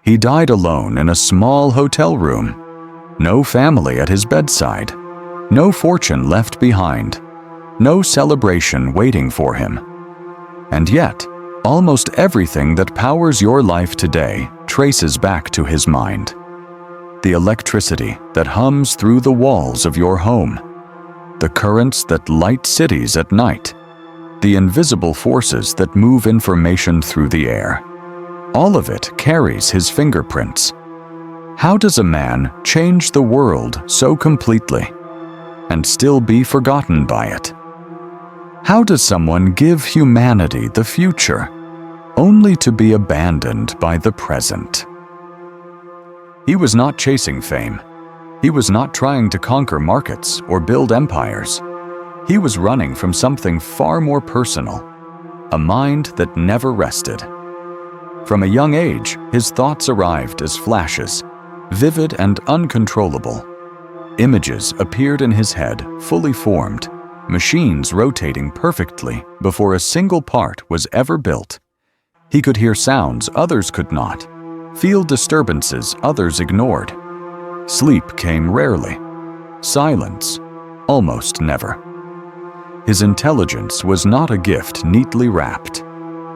He died alone in a small hotel room. No family at his bedside. No fortune left behind. No celebration waiting for him. And yet, almost everything that powers your life today traces back to his mind. The electricity that hums through the walls of your home. The currents that light cities at night. The invisible forces that move information through the air. All of it carries his fingerprints. How does a man change the world so completely and still be forgotten by it? How does someone give humanity the future only to be abandoned by the present? He was not chasing fame. He was not trying to conquer markets or build empires. He was running from something far more personal, a mind that never rested. From a young age, his thoughts arrived as flashes, vivid and uncontrollable. Images appeared in his head, fully formed, machines rotating perfectly before a single part was ever built. He could hear sounds others could not, feel disturbances others ignored. Sleep came rarely. Silence, almost never. His intelligence was not a gift neatly wrapped.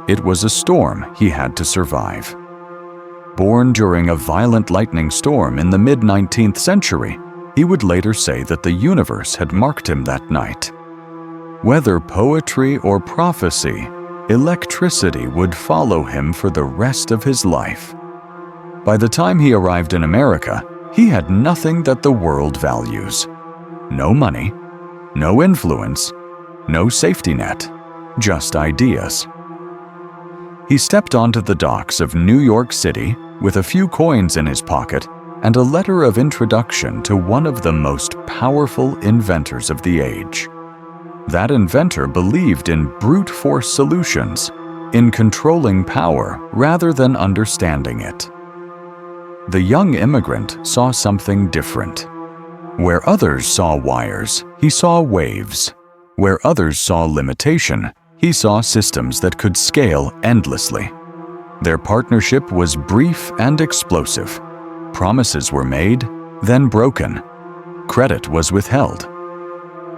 It was a storm he had to survive. Born during a violent lightning storm in the mid-19th century, he would later say that the universe had marked him that night. Whether poetry or prophecy, electricity would follow him for the rest of his life. By the time he arrived in America, he had nothing that the world values. No money, no influence, no safety net, just ideas. He stepped onto the docks of New York City with a few coins in his pocket and a letter of introduction to one of the most powerful inventors of the age. That inventor believed in brute force solutions, in controlling power rather than understanding it. The young immigrant saw something different. Where others saw wires, he saw waves. Where others saw limitation, he saw systems that could scale endlessly. Their partnership was brief and explosive. Promises were made, then broken. Credit was withheld.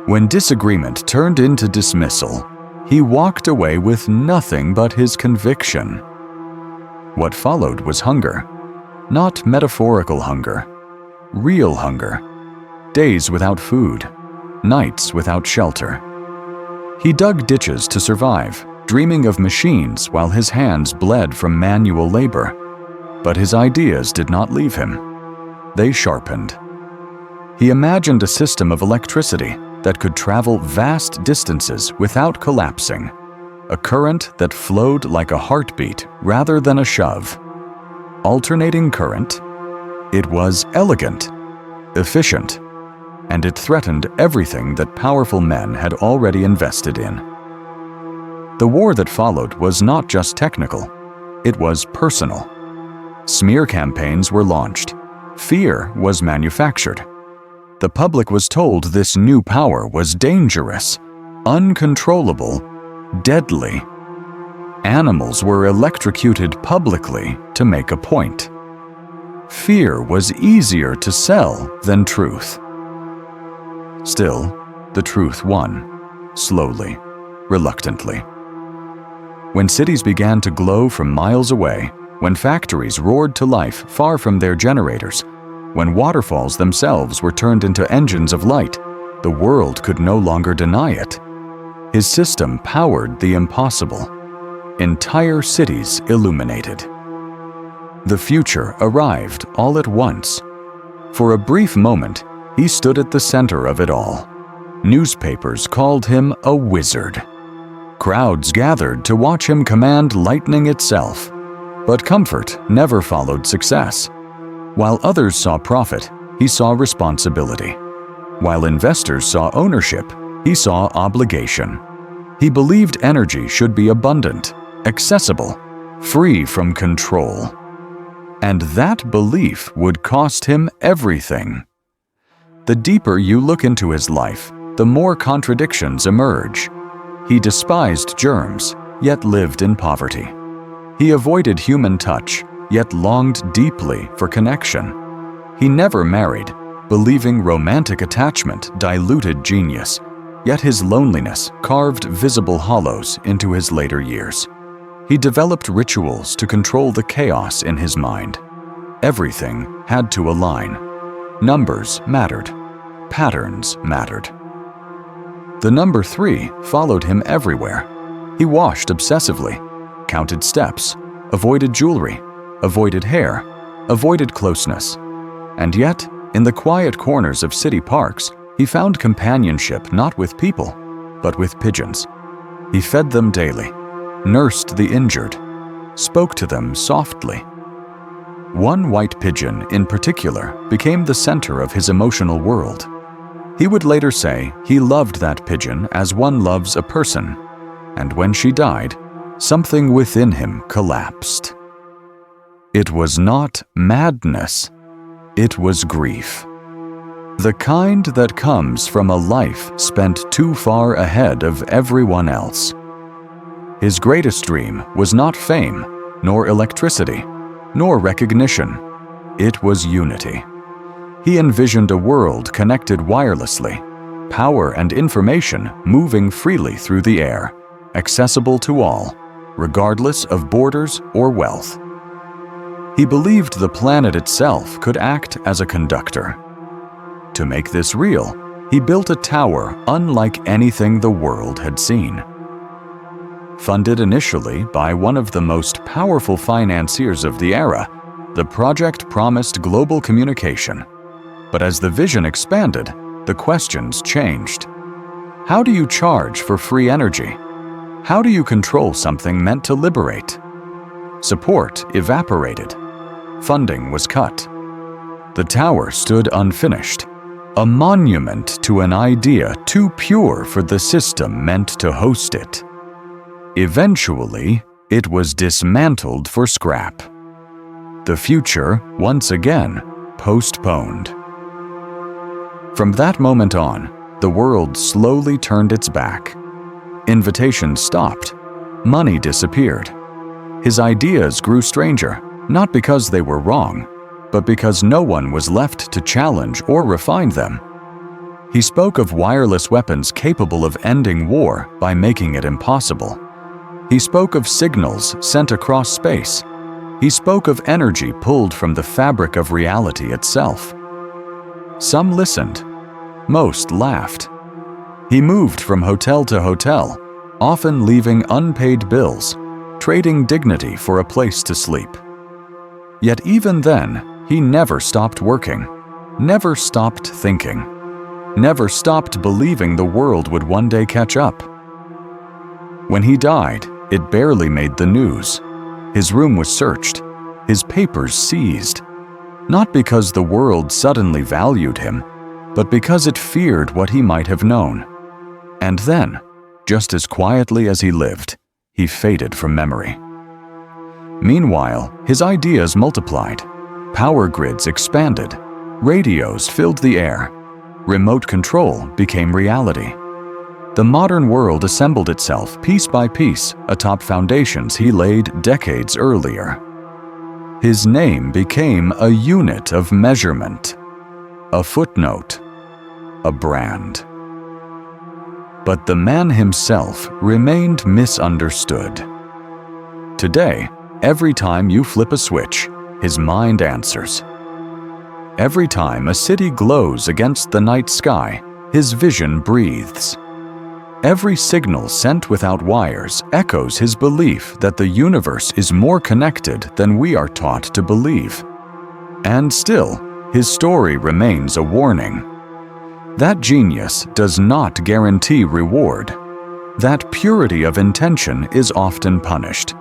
When disagreement turned into dismissal, he walked away with nothing but his conviction. What followed was hunger. Not metaphorical hunger, real hunger. Days without food, nights without shelter. He dug ditches to survive, dreaming of machines while his hands bled from manual labor. But his ideas did not leave him. They sharpened. He imagined a system of electricity that could travel vast distances without collapsing, a current that flowed like a heartbeat rather than a shove. Alternating current, it was elegant, efficient, and it threatened everything that powerful men had already invested in. The war that followed was not just technical, it was personal. Smear campaigns were launched. Fear was manufactured. The public was told this new power was dangerous, uncontrollable, deadly. Animals were electrocuted publicly to make a point. Fear was easier to sell than truth. Still, the truth won, slowly, reluctantly. When cities began to glow from miles away, when factories roared to life far from their generators, when waterfalls themselves were turned into engines of light, the world could no longer deny it. His system powered the impossible. Entire cities illuminated. The future arrived all at once. For a brief moment, he stood at the center of it all. Newspapers called him a wizard. Crowds gathered to watch him command lightning itself. But comfort never followed success. While others saw profit, he saw responsibility. While investors saw ownership, he saw obligation. He believed energy should be abundant, accessible, free from control. And that belief would cost him everything. The deeper you look into his life, the more contradictions emerge. He despised germs, yet lived in poverty. He avoided human touch, yet longed deeply for connection. He never married, believing romantic attachment diluted genius, yet his loneliness carved visible hollows into his later years. He developed rituals to control the chaos in his mind. Everything had to align. Numbers mattered. Patterns mattered. The number 3 followed him everywhere. He washed obsessively, counted steps, avoided jewelry, avoided hair, avoided closeness. And yet, in the quiet corners of city parks, he found companionship not with people, but with pigeons. He fed them daily, nursed the injured, spoke to them softly. One white pigeon in particular became the center of his emotional world. He would later say he loved that pigeon as one loves a person, and when she died, something within him collapsed. It was not madness, it was grief. The kind that comes from a life spent too far ahead of everyone else. His greatest dream was not fame, nor electricity, nor recognition. It was unity. He envisioned a world connected wirelessly, power and information moving freely through the air, accessible to all, regardless of borders or wealth. He believed the planet itself could act as a conductor. To make this real, he built a tower unlike anything the world had seen. Funded initially by one of the most powerful financiers of the era, the project promised global communication. But as the vision expanded, the questions changed. How do you charge for free energy? How do you control something meant to liberate? Support evaporated. Funding was cut. The tower stood unfinished, a monument to an idea too pure for the system meant to host it. Eventually, it was dismantled for scrap. The future, once again, postponed. From that moment on, the world slowly turned its back. Invitations stopped. Money disappeared. His ideas grew stranger, not because they were wrong, but because no one was left to challenge or refine them. He spoke of wireless weapons capable of ending war by making it impossible. He spoke of signals sent across space. He spoke of energy pulled from the fabric of reality itself. Some listened. Most laughed. He moved from hotel to hotel, often leaving unpaid bills, trading dignity for a place to sleep. Yet even then, he never stopped working, never stopped thinking, never stopped believing the world would one day catch up. When he died, it barely made the news. His room was searched, his papers seized, not because the world suddenly valued him, but because it feared what he might have known. And then, just as quietly as he lived, he faded from memory. Meanwhile, his ideas multiplied. Power grids expanded. Radios filled the air. Remote control became reality. The modern world assembled itself piece by piece atop foundations he laid decades earlier. His name became a unit of measurement, a footnote, a brand. But the man himself remained misunderstood. Today, every time you flip a switch, his mind answers. Every time a city glows against the night sky, his vision breathes. Every signal sent without wires echoes his belief that the universe is more connected than we are taught to believe. And still, his story remains a warning. That genius does not guarantee reward. That purity of intention is often punished.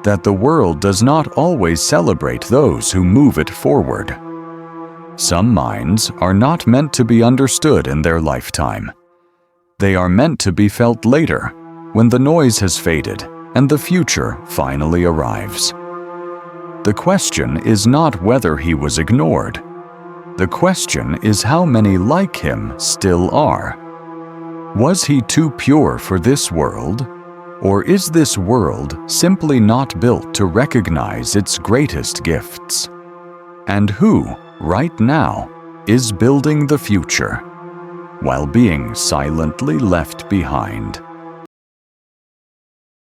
That the world does not always celebrate those who move it forward. Some minds are not meant to be understood in their lifetime. They are meant to be felt later, when the noise has faded and the future finally arrives. The question is not whether he was ignored. The question is how many like him still are. Was he too pure for this world? Or is this world simply not built to recognize its greatest gifts? And who, right now, is building the future, while being silently left behind?